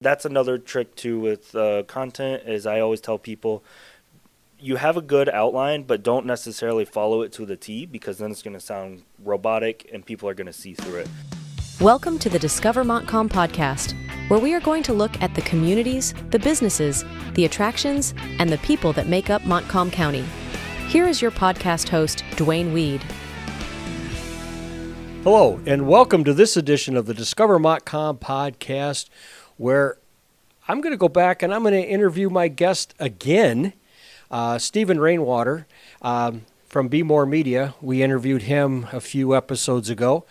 That's another trick too with content is I always tell people you have a good outline, but don't necessarily follow it to the T because then it's going to sound robotic and people are going to see through it. Welcome to the Discover Montcalm podcast, where we are going to look at the communities, the businesses, the attractions, and the people that make up Montcalm County. Here is your podcast host, Dwayne Weed. Hello, and welcome to this edition of the Discover Montcalm podcast, where I'm going to go back and I'm going to interview my guest again, Steven Rainwater from Be More Media. We interviewed him a few episodes ago.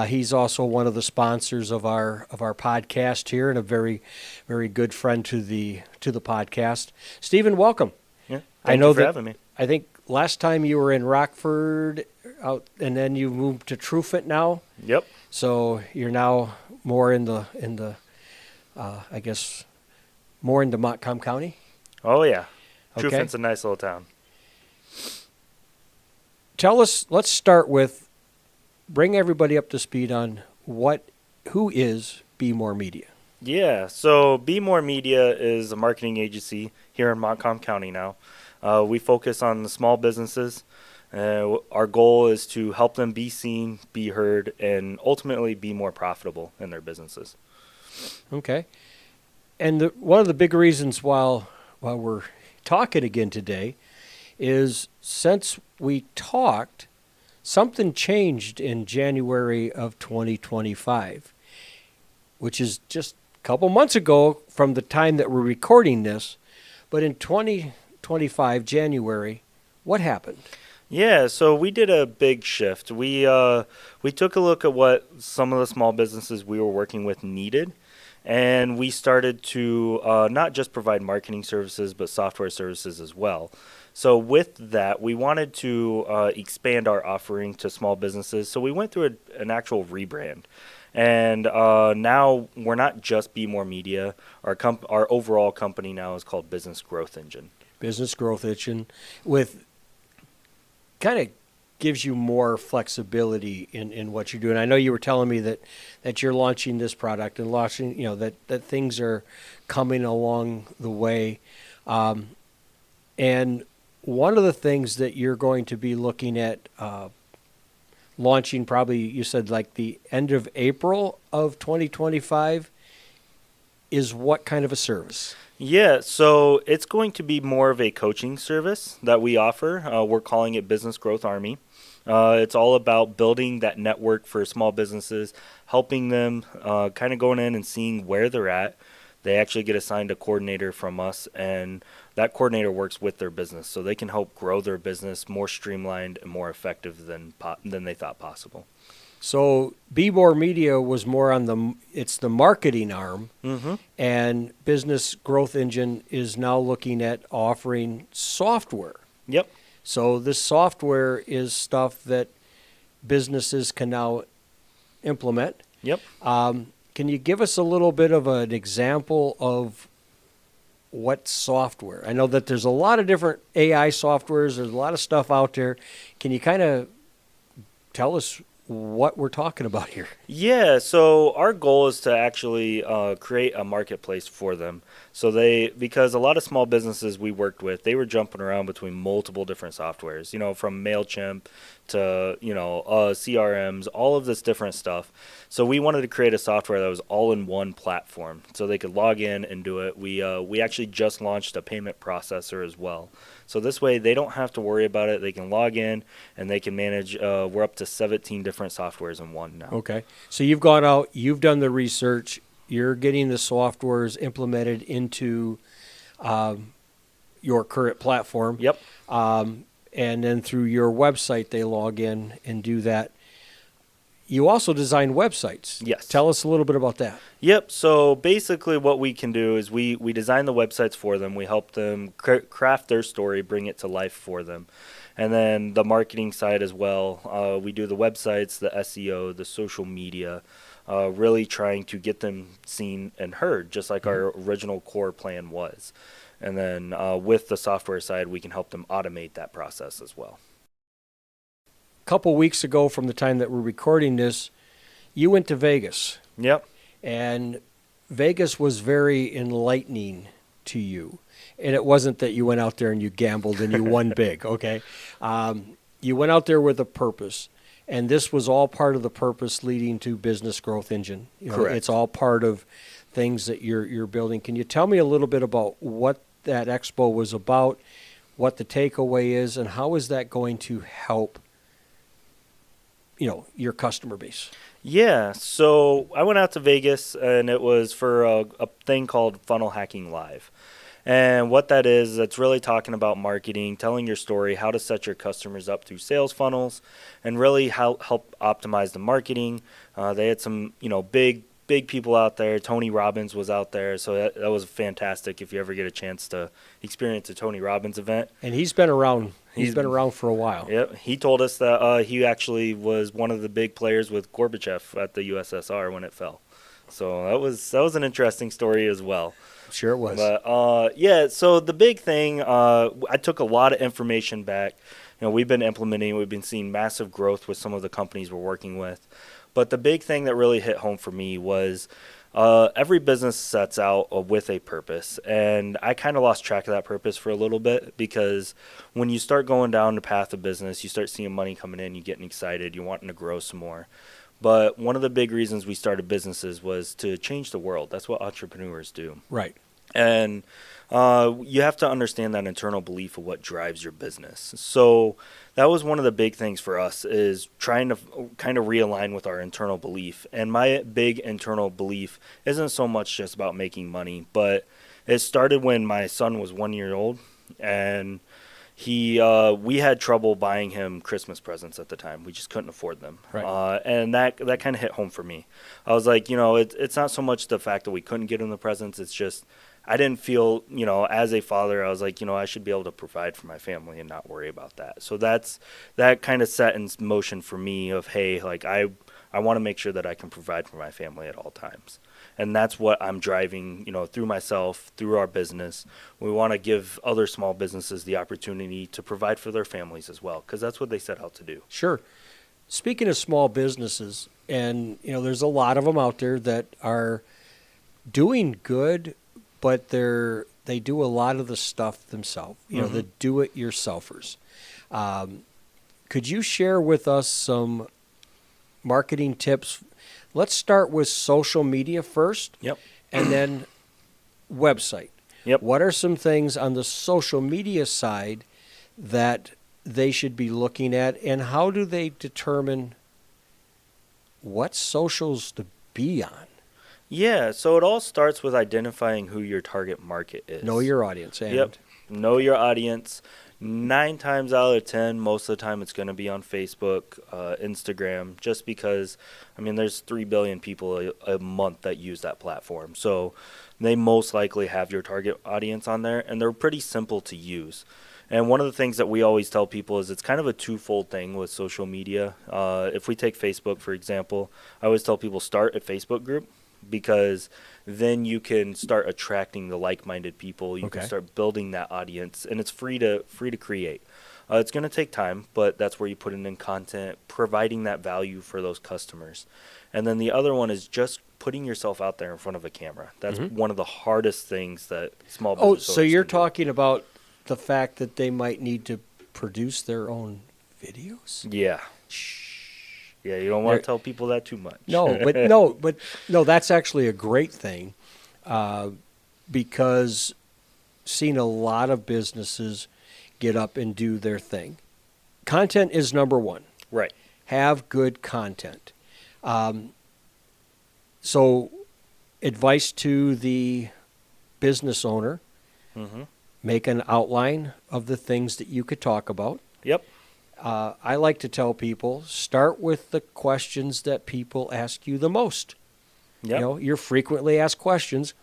He's also one of the sponsors of our podcast here and a very, very good friend to the podcast. Steven, welcome. Yeah, thank you for having me. I think last time you were in Rockford, and then you moved to Truefit now. Yep. So you're now more in the I guess more into Montcalm County. Oh yeah, Okay. Truefit's a nice little town. Tell us. Let's start with bring everybody up to speed on who is Be More Media. Yeah, so Be More Media is a marketing agency here in Montcalm County now. We focus on the small businesses. Our goal is to help them be seen, be heard, and ultimately be more profitable in their businesses. Okay. And one of the big reasons while we're talking again today is since we talked, something changed in January of 2025, which is just a couple months ago from the time that we're recording this. But in 2025, January, what happened? Yeah, so we did a big shift. We took a look at what some of the small businesses we were working with needed, and we started to not just provide marketing services, but software services as well. So with that, we wanted to expand our offering to small businesses. So we went through an actual rebrand. And now we're not just Be More Media. Our overall company now is called Business Growth Engine. Business Growth Engine with kind of gives you more flexibility in what you're doing. I know you were telling me that you're launching this product and launching, that things are coming along the way. And one of the things that you're going to be looking at launching probably, you said like the end of April of 2025 is what kind of a service? Yeah, so it's going to be more of a coaching service that we offer. We're calling it Business Growth Army. It's all about building that network for small businesses, helping them kind of going in and seeing where they're at. They actually get assigned a coordinator from us, and that coordinator works with their business, so they can help grow their business more streamlined and more effective than they thought possible. So Be More Media was more on it's the marketing arm, and Business Growth Engine is now looking at offering software. Yep. So this software is stuff that businesses can now implement. Yep. Can you give us a little bit of an example of what software? I know that there's a lot of different AI softwares. There's a lot of stuff out there. Can you kind of tell us what we're talking about here? Yeah, so our goal is to actually create a marketplace for them. So because a lot of small businesses we worked with, they were jumping around between multiple different softwares, from MailChimp to, CRMs, all of this different stuff. So we wanted to create a software that was all in one platform so they could log in and do it. We actually just launched a payment processor as well. So this way they don't have to worry about it. They can log in and they can manage. We're up to 17 different softwares in one now. Okay. So you've gone out, you've done the research, you're getting the softwares implemented into your current platform. Yep. And then through your website, they log in and do that. You also design websites. Yes. Tell us a little bit about that. Yep. So basically what we can do is we design the websites for them. We help them craft their story, bring it to life for them. And then the marketing side as well. We do the websites, the SEO, the social media, really trying to get them seen and heard, just like our original core plan was. And then with the software side, we can help them automate that process as well. Couple weeks ago from the time that we're recording this, you went to Vegas. Yep. And Vegas was very enlightening to you. And it wasn't that you went out there and you gambled and you won big, okay? You went out there with a purpose. And this was all part of the purpose leading to Business Growth Engine. Correct. It's all part of things that you're building. Can you tell me a little bit about what that expo was about, what the takeaway is, and how is that going to help your customer base? Yeah, so I went out to Vegas, and it was for a thing called Funnel Hacking Live. And what that is, it's really talking about marketing, telling your story, how to set your customers up through sales funnels, and really help optimize the marketing. They had some, big people out there. Tony Robbins was out there, so that was fantastic if you ever get a chance to experience a Tony Robbins event. And he's been around. He's been around for a while. Yep. He told us that he actually was one of the big players with Gorbachev at the USSR when it fell. So that was an interesting story as well. Sure it was. But so the big thing, I took a lot of information back. We've been seeing massive growth with some of the companies we're working with. But the big thing that really hit home for me was every business sets out with a purpose. And I kind of lost track of that purpose for a little bit, because when you start going down the path of business, you start seeing money coming in, you're getting excited, you're wanting to grow some more. But one of the big reasons we started businesses was to change the world. That's what entrepreneurs do. Right. And you have to understand that internal belief of what drives your business. So that was one of the big things for us, is trying to kind of realign with our internal belief. And my big internal belief isn't so much just about making money, but it started when my son was 1 year old, and we had trouble buying him Christmas presents at the time. We just couldn't afford them. Right. And that kind of hit home for me. I was like, it's not so much the fact that we couldn't get him the presents. It's just I didn't feel, as a father, I was like, I should be able to provide for my family and not worry about that. So that kind of set in motion for me of, hey, like I want to make sure that I can provide for my family at all times. And that's what I'm driving, through myself, through our business. We want to give other small businesses the opportunity to provide for their families as well, because that's what they set out to do. Sure. Speaking of small businesses, and, there's a lot of them out there that are doing good, but they do a lot of the stuff themselves, the do-it-yourselfers. Could you share with us some marketing tips? Let's start with social media first. Yep. And then website. Yep. What are some things on the social media side that they should be looking at, and how do they determine what socials to be on? Yeah, so it all starts with identifying who your target market is. Know your audience. And Yep. Know your audience. 9 times out of 10, most of the time it's going to be on Facebook, Instagram, just because, there's 3 billion people a month that use that platform. So they most likely have your target audience on there, and they're pretty simple to use. And one of the things that we always tell people is it's kind of a twofold thing with social media. If we take Facebook, for example, I always tell people start a Facebook group, because then you can start attracting the like-minded people. You can start building that audience, and it's free to create. It's going to take time, but that's where you put in content, providing that value for those customers. And then the other one is just putting yourself out there in front of a camera. That's one of the hardest things that small business owners so you're can do. talking about the fact that they might need to produce their own videos? Yeah. Yeah, you don't want to tell people that too much. No, that's actually a great thing, because seen a lot of businesses get up and do their thing. Content is number one. Right. Have good content. So advice to the business owner, make an outline of the things that you could talk about. Yep. I like to tell people, start with the questions that people ask you the most. Yep. Your frequently asked questions,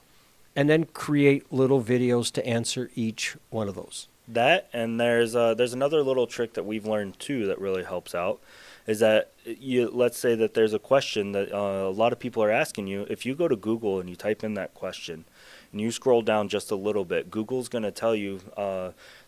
and then create little videos to answer each one of those. That, and there's another little trick that we've learned too that really helps out, is that let's say that there's a question that a lot of people are asking you. If you go to Google and you type in that question, and you scroll down just a little bit, Google's going to tell you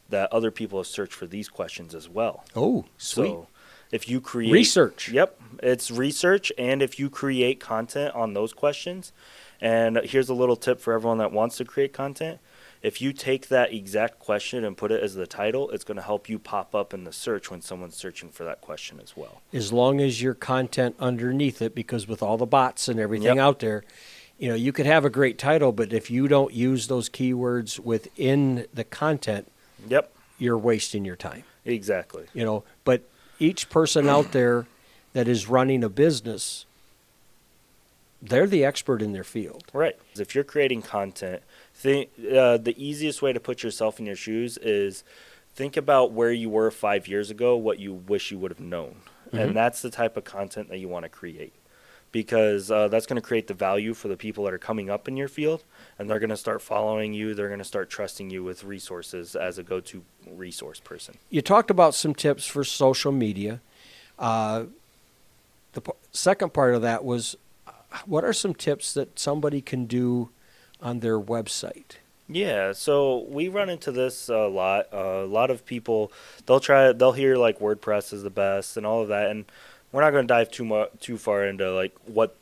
that other people have searched for these questions as well. Oh, sweet. So if you create research. Yep, it's research, and if you create content on those questions, And here's a little tip for everyone that wants to create content. If you take that exact question and put it as the title, it's going to help you pop up in the search when someone's searching for that question as well. As long as your content underneath it, because with all the bots and everything out there, you could have a great title, but if you don't use those keywords within the content, you're wasting your time. Exactly. But each person out there that is running a business, they're the expert in their field. Right. If you're creating content, the easiest way to put yourself in your shoes is think about where you were 5 years ago, what you wish you would have known. And that's the type of content that you want to create, because that's going to create the value for the people that are coming up in your field, and they're going to start following you. They're going to start trusting you with resources as a go-to resource person. You talked about some tips for social media. The second part of that was, what are some tips that somebody can do on their website? Yeah, so we run into this a lot. A lot of people, they'll hear like WordPress is the best and all of that, and we're not going to dive too far into like what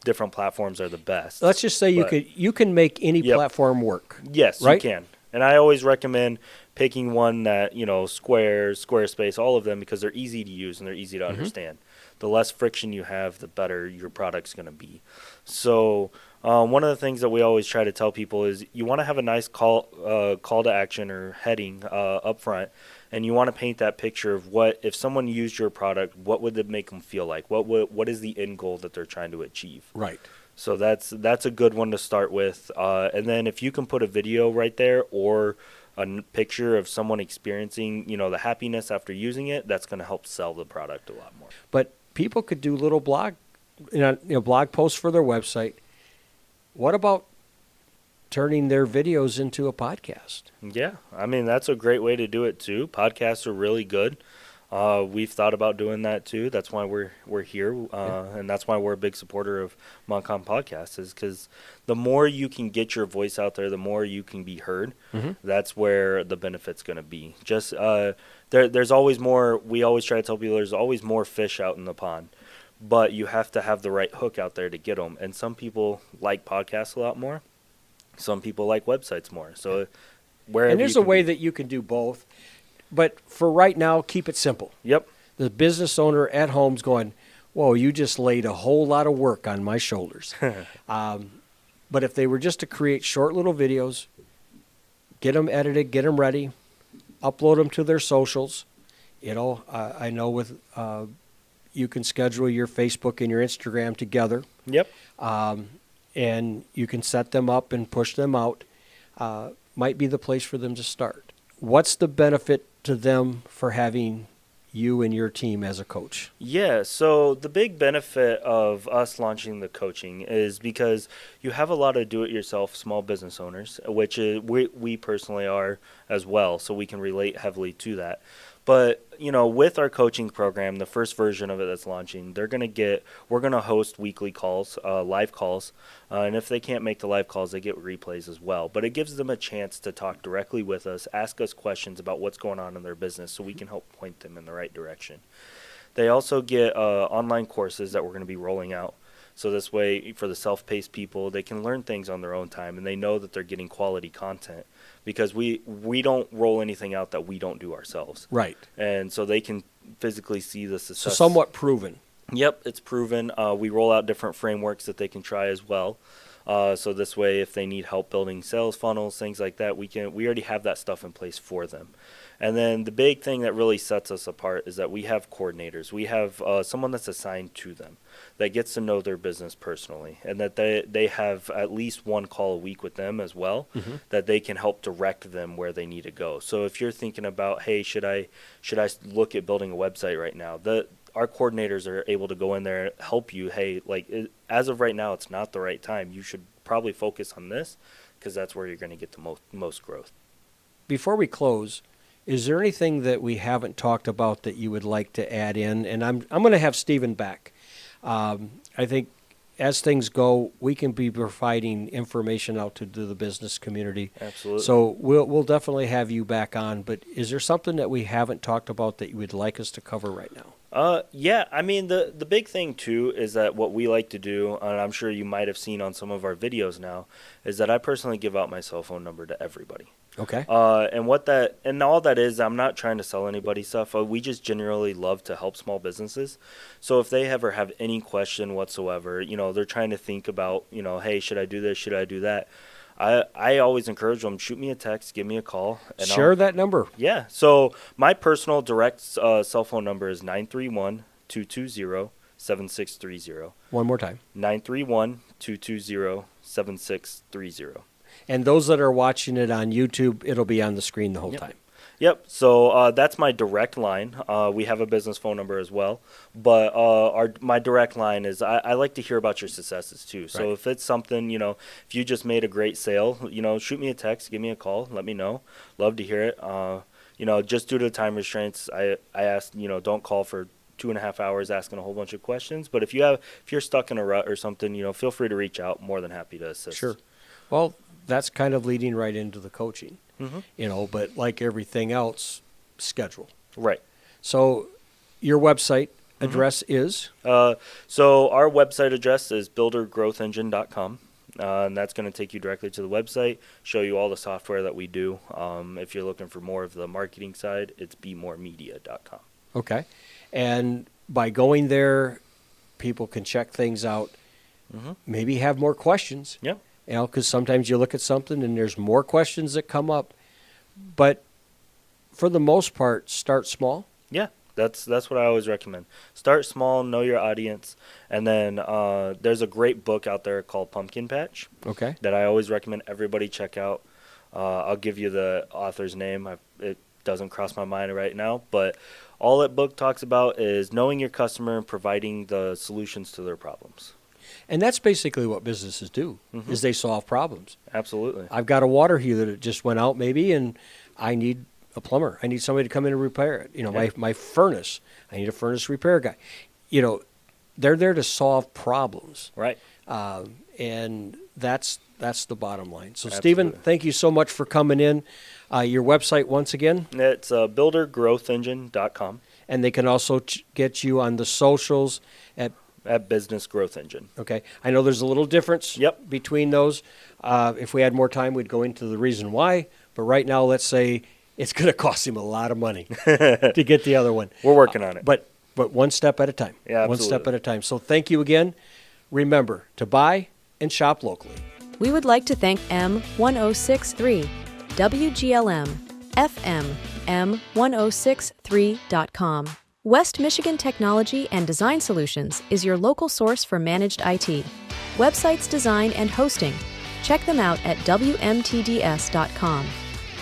different platforms are the best. Let's just say you can make any platform work. Yes, right? You can. And I always recommend picking one that, Squarespace, all of them, because they're easy to use and they're easy to understand. The less friction you have, the better your product's going to be. So one of the things that we always try to tell people is you want to have a nice call to action or heading up front, and you want to paint that picture of what, if someone used your product, what would it make them feel like? What is the end goal that they're trying to achieve? Right. So that's a good one to start with. And then if you can put a video right there or a picture of someone experiencing, the happiness after using it, that's going to help sell the product a lot more. But people could do little blog posts for their website. What about turning their videos into a podcast? Yeah, that's a great way to do it too. Podcasts are really good. We've thought about doing that too. That's why we're here, and that's why we're a big supporter of Montcalm Podcasts, is because the more you can get your voice out there, the more you can be heard. That's where the benefit's going to be. Just there's always more. We always try to tell people there's always more fish out in the pond, but you have to have the right hook out there to get them. And some people like podcasts a lot more. Some people like websites more. So wherever. And there's a way that you can do both. But for right now, keep it simple. Yep. The business owner at home's going, whoa, you just laid a whole lot of work on my shoulders. But if they were just to create short little videos, get them edited, get them ready, upload them to their socials. I know with you can schedule your Facebook and your Instagram together. Yep. And you can set them up and push them out. Might be the place for them to start. What's the benefit to them for having you and your team as a coach? Yeah, so the big benefit of us launching the coaching is because you have a lot of do-it-yourself small business owners, which we personally are as well, so we can relate heavily to that. But, with our coaching program, the first version of it that's launching, we're going to host weekly calls, live calls. And if they can't make the live calls, they get replays as well. But it gives them a chance to talk directly with us, ask us questions about what's going on in their business so we can help point them in the right direction. They also get online courses that we're going to be rolling out. So this way, for the self-paced people, they can learn things on their own time, and they know that they're getting quality content, because we don't roll anything out that we don't do ourselves. Right. And so they can physically see the success. So somewhat proven. Yep, it's proven. We roll out different frameworks that they can try as well. So this way, if they need help building sales funnels, things like that, we already have that stuff in place for them. And then the big thing that really sets us apart is that we have coordinators. We have someone that's assigned to them that gets to know their business personally, and that they have at least one call a week with them as well, that they can help direct them where they need to go. So if you're thinking about, hey, should I look at building a website right now, our coordinators are able to go in there and help you. Hey, as of right now, it's not the right time. You should probably focus on this, because that's where you're going to get the most growth. Before we close, is there anything that we haven't talked about that you would like to add in? And I'm going to have Steven back. I think as things go, we can be providing information out to the business community. Absolutely. So we'll definitely have you back on. But is there something that we haven't talked about that you would like us to cover right now? Yeah, I mean, the big thing too is that what we like to do, and I'm sure you might have seen on some of our videos now, is that I personally give out my cell phone number to everybody. Okay. And all that is, I'm not trying to sell anybody stuff. We just generally love to help small businesses. So if they ever have any question whatsoever, they're trying to think about, hey, should I do this? Should I do that? I always encourage them, shoot me a text, give me a call. And Share that number. Yeah. So my personal direct cell phone number is 931-220-7630. One more time. 931-220-7630. And those that are watching it on YouTube, it'll be on the screen the whole time. Yep. So that's my direct line. We have a business phone number as well, but my direct line is I like to hear about your successes too. So if it's something, if you just made a great sale, shoot me a text, give me a call, let me know. Love to hear it. Just due to the time restraints, I ask, don't call for 2.5 hours asking a whole bunch of questions. But if you're stuck in a rut or something, feel free to reach out. More than happy to assist. Sure. Well, that's kind of leading right into the coaching, but like everything else, schedule. Right. So your website address is? So our website address is buildergrowthengine.com. And that's going to take you directly to the website, show you all the software that we do. If you're looking for more of the marketing side, it's bemoremedia.com. Okay. And by going there, people can check things out, maybe have more questions. Yeah. Because sometimes you look at something and there's more questions that come up. But for the most part, start small. Yeah, that's what I always recommend. Start small, know your audience, and then there's a great book out there called Pumpkin Patch. Okay. That I always recommend everybody check out. I'll give you the author's name. It doesn't cross my mind right now, but all that book talks about is knowing your customer and providing the solutions to their problems. And that's basically what businesses do, is they solve problems. Absolutely. I've got a water heater that just went out maybe, and I need a plumber. I need somebody to come in and repair it. My furnace, I need a furnace repair guy. They're there to solve problems. Right. And that's the bottom line. So, Absolutely. Steven, thank you so much for coming in. Your website, once again? It's buildergrowthengine.com. And they can also get you on the socials at Business Growth Engine. Okay. I know there's a little difference between those. If we had more time, we'd go into the reason why. But right now, let's say it's going to cost him a lot of money to get the other one. We're working on it. But one step at a time. Yeah, absolutely. One step at a time. So thank you again. Remember to buy and shop locally. We would like to thank M1063, WGLM, FM, M1063.com. West Michigan Technology and Design Solutions is your local source for managed IT, websites design and hosting. Check them out at WMTDS.com.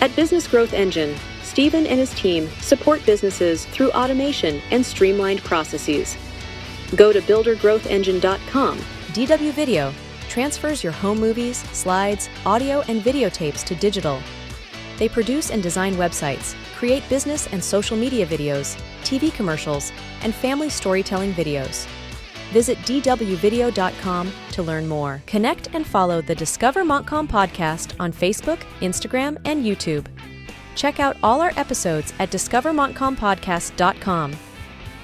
At Business Growth Engine, Steven and his team support businesses through automation and streamlined processes. Go to buildergrowthengine.com. DW Video transfers your home movies, slides, audio, and videotapes to digital. They produce and design websites, create business and social media videos, TV commercials, and family storytelling videos. Visit dwvideo.com to learn more. Connect and follow the Discover Montcalm podcast on Facebook, Instagram, and YouTube. Check out all our episodes at discovermontcalmpodcast.com.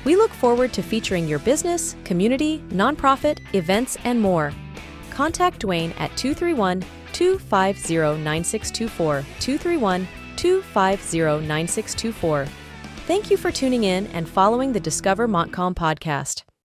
We look forward to featuring your business, community, nonprofit, events, and more. Contact Dwayne at 231-250-9624, 231-250-9624. Thank you for tuning in and following the Discover Montcalm podcast.